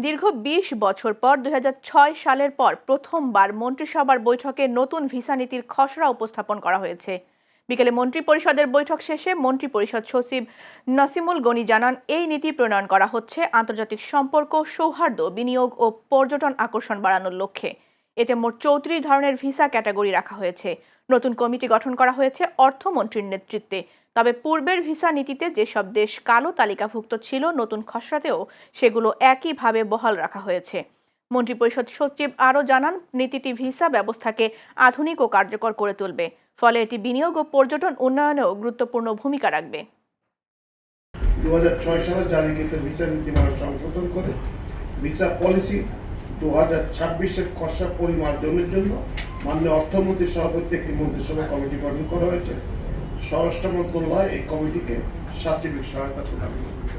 দীর্ঘ ২০ বছর পর ২০০৬ সালের পর প্রথমবার মন্ত্রিসভার বৈঠকে নতুন ভিসা নীতির খসড়া উপস্থাপন করা হয়েছে। বিকেলে মন্ত্রিপরিষদের বৈঠক শেষে মন্ত্রিপরিষদ সচিব নাসিমুল গনি জানান, এই নীতি প্রণয়ন করা হচ্ছে আন্তর্জাতিক সম্পর্ক, সৌহার্দ্য, বিনিয়োগ ও পর্যটন আকর্ষণ বাড়ানোর লক্ষ্যে। এতে মোট ৩৪ ধরনের ভিসা ক্যাটাগরি রাখা হয়েছে। নতুন কমিটি গঠন করা হয়েছে অর্থমন্ত্রীর নেতৃত্বে। তবে পূর্বের ভিসা নীতিতে যেসব দেশ কালো তালিকাভুক্ত ছিল, নতুন খসড়াতেও সেগুলো একইভাবে বহাল রাখা হয়েছে। মন্ত্রিপরিষদ সচিব আরও জানান, নীতিটি ভিসা ব্যবস্থাকে আধুনিক ও কার্যকর করে তুলবে। ফলে এটি বিনিয়োগ ও পর্যটন উন্নয়নেও গুরুত্বপূর্ণ ভূমিকা রাখবে। 2006 সালে জারিকৃত ভিসা নীতিমালা সংশোধন করে ভিসা পলিসি 2026-এর খসড়া পরিমার্জনের জন্য মাননীয় অর্থমন্ত্রীর সভাপতিত্বে একটি মন্ত্রিসভা কমিটি গঠন করা হয়েছে। স্বরাষ্ট্র মন্ত্রণালয় এই কমিটিকে সার্বিক সহায়তা প্রদান করবে।